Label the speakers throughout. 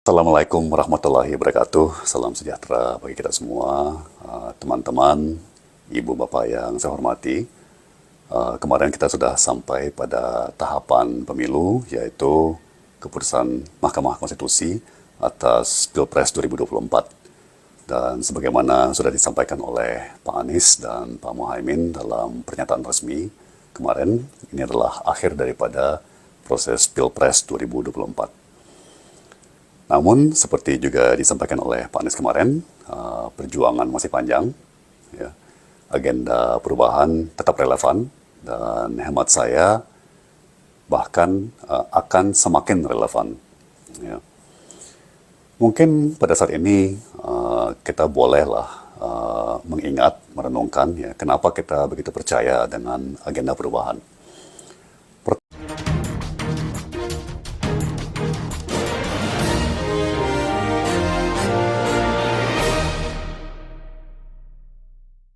Speaker 1: Assalamualaikum warahmatullahi wabarakatuh. Salam sejahtera bagi kita semua, teman-teman, ibu bapak yang saya hormati. Kemarin kita sudah sampai pada tahapan pemilu, yaitu keputusan Mahkamah Konstitusi atas Pilpres 2024. Dan sebagaimana sudah disampaikan oleh Pak Anies dan Pak Muhaimin dalam pernyataan resmi kemarin, ini adalah akhir daripada proses Pilpres 2024. Namun, seperti juga disampaikan oleh Pak Anies kemarin, perjuangan masih panjang, ya. Agenda perubahan tetap relevan, dan hemat saya bahkan akan semakin relevan. Ya. Mungkin pada saat ini kita bolehlah mengingat, merenungkan, ya, kenapa kita begitu percaya dengan agenda perubahan.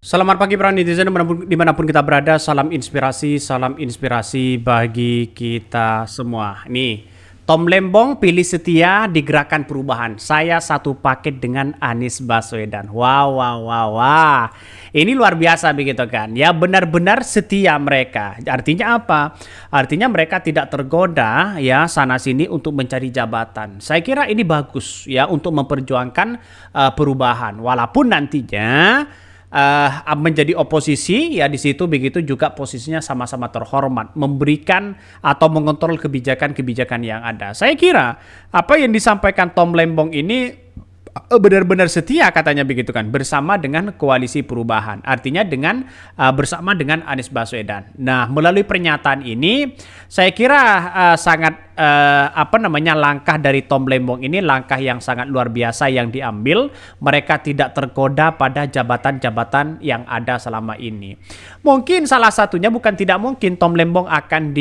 Speaker 2: Selamat pagi para netizen dimanapun kita berada, salam inspirasi bagi kita semua. Nih, Tom Lembong pilih setia di Gerakan Perubahan. Saya satu paket dengan Anies Baswedan. Wah. Ini luar biasa begitu kan. Ya benar-benar setia mereka. Artinya apa? Artinya mereka tidak tergoda ya sana sini untuk mencari jabatan. Saya kira ini bagus ya untuk memperjuangkan perubahan. Walaupun nantinya menjadi oposisi ya di situ begitu juga posisinya sama-sama terhormat memberikan atau mengontrol kebijakan-kebijakan yang ada. Saya kira apa yang disampaikan Tom Lembong ini benar-benar setia katanya begitu kan bersama dengan koalisi perubahan, artinya dengan bersama dengan Anies Baswedan. Nah, melalui pernyataan ini saya kira sangat langkah dari Tom Lembong ini langkah yang sangat luar biasa yang diambil. Mereka tidak tergoda pada jabatan-jabatan yang ada selama ini. Mungkin salah satunya, bukan tidak mungkin, Tom Lembong akan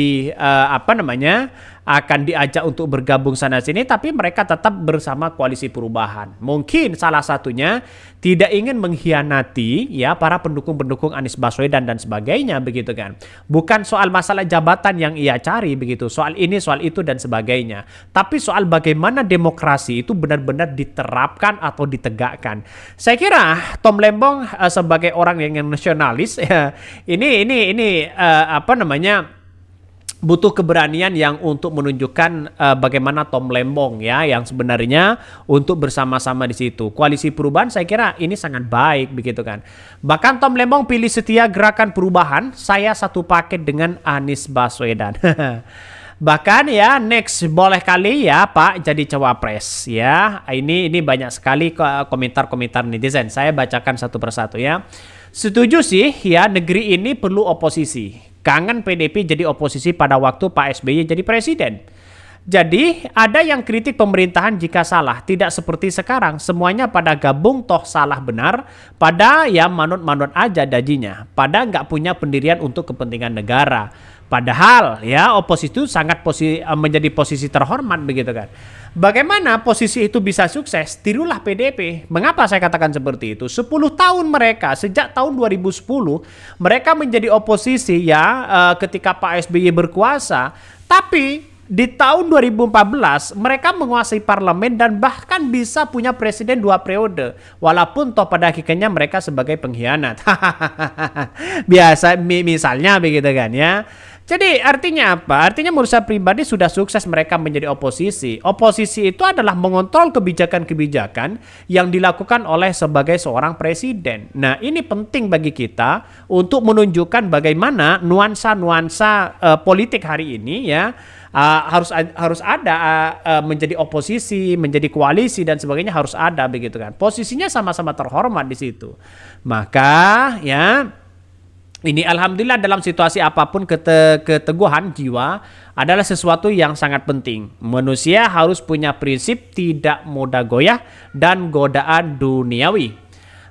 Speaker 2: akan diajak untuk bergabung sana sini, tapi mereka tetap bersama koalisi perubahan. Mungkin salah satunya tidak ingin mengkhianati ya para pendukung-pendukung Anies Baswedan dan sebagainya begitu kan. Bukan soal masalah jabatan yang ia cari begitu, soal ini, soal itu dan sebagainya. Tapi soal bagaimana demokrasi itu benar-benar diterapkan atau ditegakkan. Saya kira Tom Lembong sebagai orang yang nasionalis ya, ini butuh keberanian yang untuk menunjukkan bagaimana Tom Lembong ya yang sebenarnya untuk bersama-sama di situ. Koalisi perubahan saya kira ini sangat baik begitu kan. Bahkan Tom Lembong pilih setia Gerakan Perubahan, saya satu paket dengan Anies Baswedan. Bahkan ya next boleh kali ya Pak jadi cawapres ya. Ini banyak sekali komentar-komentar netizen. Saya bacakan satu persatu ya. Setuju sih ya, negeri ini perlu oposisi. Kangen PDP jadi oposisi pada waktu Pak SBY jadi presiden. Jadi ada yang kritik pemerintahan jika salah, tidak seperti sekarang semuanya pada gabung toh salah benar, pada ya manut-manut aja dajinya, pada nggak punya pendirian untuk kepentingan negara. Padahal ya oposisi itu sangat menjadi posisi terhormat begitu kan. Bagaimana posisi itu bisa sukses? Tirulah PDP. Mengapa saya katakan seperti itu? 10 tahun mereka, sejak tahun 2010 mereka menjadi oposisi ya ketika Pak SBY berkuasa. Tapi di tahun 2014 mereka menguasai parlemen dan bahkan bisa punya presiden 2 periode. Walaupun toh pada akhirnya mereka sebagai pengkhianat. Biasa misalnya begitu kan ya. Jadi artinya apa? Artinya menurut saya pribadi sudah sukses mereka menjadi oposisi. Oposisi itu adalah mengontrol kebijakan-kebijakan yang dilakukan oleh sebagai seorang presiden. Nah ini penting bagi kita untuk menunjukkan bagaimana nuansa-nuansa politik hari ini ya. Harus ada menjadi oposisi, menjadi koalisi dan sebagainya harus ada begitu kan. Posisinya sama-sama terhormat di situ. Maka ya ini alhamdulillah dalam situasi apapun keteguhan jiwa adalah sesuatu yang sangat penting. Manusia harus punya prinsip tidak mudah goyah dan godaan duniawi.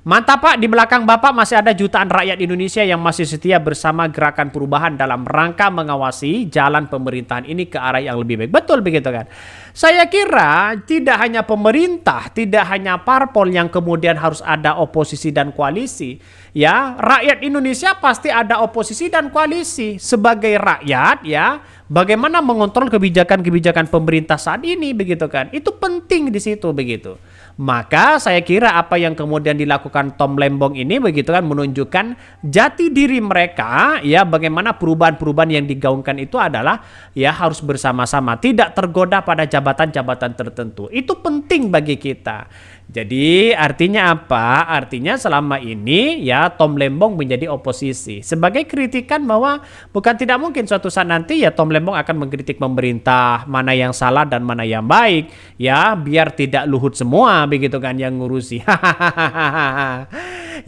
Speaker 2: Mantap Pak, di belakang Bapak masih ada jutaan rakyat Indonesia yang masih setia bersama Gerakan Perubahan dalam rangka mengawasi jalan pemerintahan ini ke arah yang lebih baik. Betul begitu kan? Saya kira tidak hanya pemerintah, tidak hanya parpol yang kemudian harus ada oposisi dan koalisi. Ya, rakyat Indonesia pasti ada oposisi dan koalisi. Sebagai rakyat ya, bagaimana mengontrol kebijakan-kebijakan pemerintah saat ini begitu kan. Itu penting di situ begitu. Maka saya kira apa yang kemudian dilakukan Tom Lembong ini begitu kan menunjukkan jati diri mereka ya, bagaimana perubahan-perubahan yang digaungkan itu adalah ya harus bersama-sama, tidak tergoda pada jabatan-jabatan tertentu. Itu penting bagi kita. Jadi artinya apa? Artinya selama ini ya Tom Lembong menjadi oposisi. Sebagai kritikan bahwa bukan tidak mungkin suatu saat nanti ya Tom Lembong akan mengkritik pemerintah, mana yang salah dan mana yang baik. Ya biar tidak Luhut semua begitu kan yang ngurusi.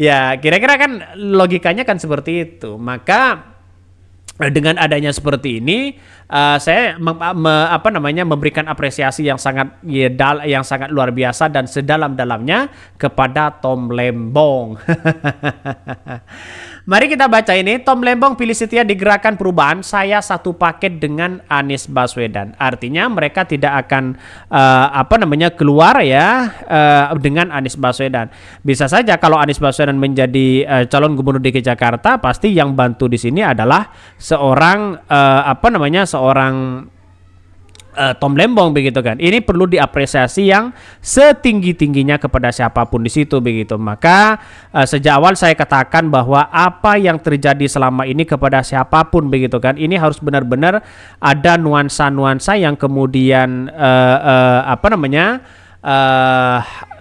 Speaker 2: Ya kira-kira kan logikanya kan seperti itu. Maka dengan adanya seperti ini, saya memberikan apresiasi yang sangat yang sangat luar biasa dan sedalam-dalamnya kepada Tom Lembong. Mari kita baca ini. Tom Lembong pilih setia di Gerakan Perubahan, saya satu paket dengan Anies Baswedan. Artinya mereka tidak akan keluar ya dengan Anies Baswedan. Bisa saja kalau Anies Baswedan menjadi calon gubernur DKI Jakarta, pasti yang bantu di sini adalah seorang Tom Lembong begitu kan. Ini perlu diapresiasi yang setinggi-tingginya kepada siapapun di situ begitu. Maka sejak awal saya katakan bahwa apa yang terjadi selama ini kepada siapapun begitu kan, ini harus benar-benar ada nuansa-nuansa yang kemudian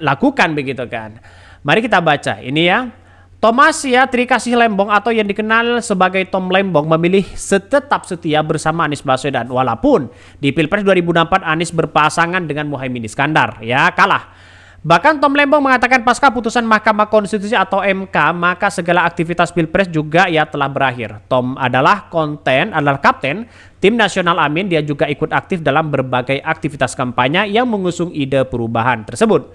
Speaker 2: lakukan begitu kan. Mari kita baca ini ya. Thomas ya Trikasih Lembong atau yang dikenal sebagai Tom Lembong memilih tetap setia bersama Anies Baswedan walaupun di Pilpres 2024 Anies berpasangan dengan Muhaimin Iskandar ya kalah. Bahkan Tom Lembong mengatakan pasca putusan Mahkamah Konstitusi atau MK maka segala aktivitas Pilpres juga ya telah berakhir. Tom adalah kapten tim nasional Amin, dia juga ikut aktif dalam berbagai aktivitas kampanye yang mengusung ide perubahan tersebut.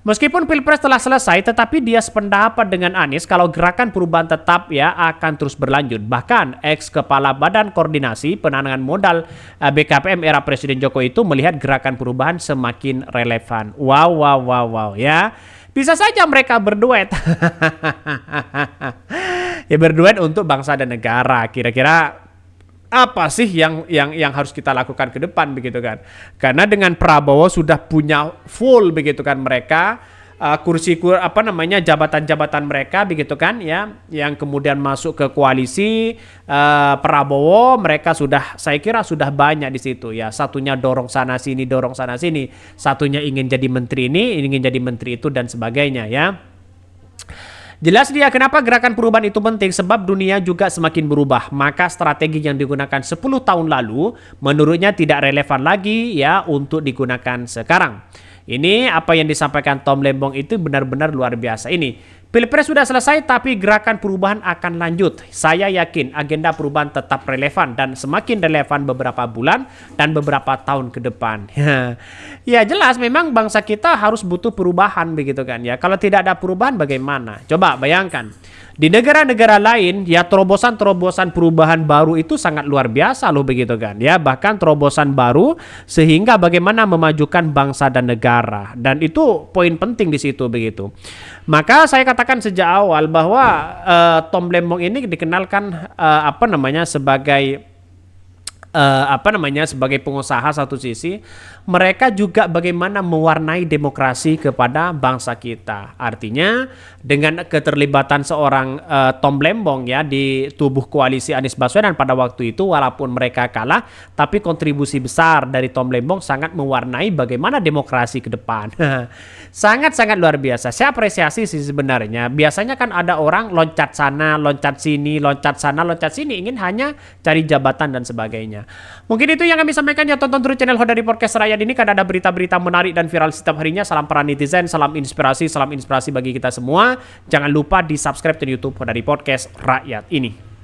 Speaker 2: Meskipun Pilpres telah selesai, tetapi dia sependapat dengan Anies kalau gerakan perubahan tetap ya akan terus berlanjut. Bahkan ex-kepala Badan Koordinasi Penanganan Modal BKPM era Presiden Jokowi itu melihat gerakan perubahan semakin relevan. Wow ya. Bisa saja mereka berduet. Ya berduet untuk bangsa dan negara. Kira-kira apa sih yang harus kita lakukan ke depan begitu kan? Karena dengan Prabowo sudah punya full begitu kan mereka jabatan-jabatan mereka begitu kan ya, yang kemudian masuk ke koalisi Prabowo mereka saya kira sudah banyak di situ ya. Satunya dorong sana sini, satunya ingin jadi menteri ini, ingin jadi menteri itu dan sebagainya ya. Jelas dia kenapa gerakan perubahan itu penting, sebab dunia juga semakin berubah. Maka strategi yang digunakan 10 tahun lalu menurutnya tidak relevan lagi ya untuk digunakan sekarang. Ini apa yang disampaikan Tom Lembong itu benar-benar luar biasa. Ini Pilpres sudah selesai tapi gerakan perubahan akan lanjut. Saya yakin agenda perubahan tetap relevan dan semakin relevan beberapa bulan dan beberapa tahun ke depan. Ya jelas memang bangsa kita harus butuh perubahan begitu kan ya. Kalau tidak ada perubahan bagaimana? Coba bayangkan. Di negara-negara lain ya terobosan-terobosan perubahan baru itu sangat luar biasa loh begitu kan ya. Bahkan terobosan baru sehingga bagaimana memajukan bangsa dan negara. Dan itu poin penting di situ begitu. Maka saya katakan sejak awal bahwa Tom Lembong ini dikenalkan sebagai pengusaha satu sisi, mereka juga bagaimana mewarnai demokrasi kepada bangsa kita. Artinya dengan keterlibatan seorang Tom Lembong ya di tubuh koalisi Anies Baswedan pada waktu itu, walaupun mereka kalah, tapi kontribusi besar dari Tom Lembong sangat mewarnai bagaimana demokrasi ke depan. Sangat-sangat luar biasa. Saya apresiasi sih sebenarnya. Biasanya kan ada orang loncat sana, loncat sini, loncat sana, loncat sini, ingin hanya cari jabatan dan sebagainya. Mungkin itu yang kami sampaikan ya. Tonton terus channel Hodari Podcast Rakyat ini karena ada berita-berita menarik dan viral setiap harinya. Salam para netizen, salam inspirasi bagi kita semua. Jangan lupa di subscribe di YouTube Hodari Podcast Rakyat ini.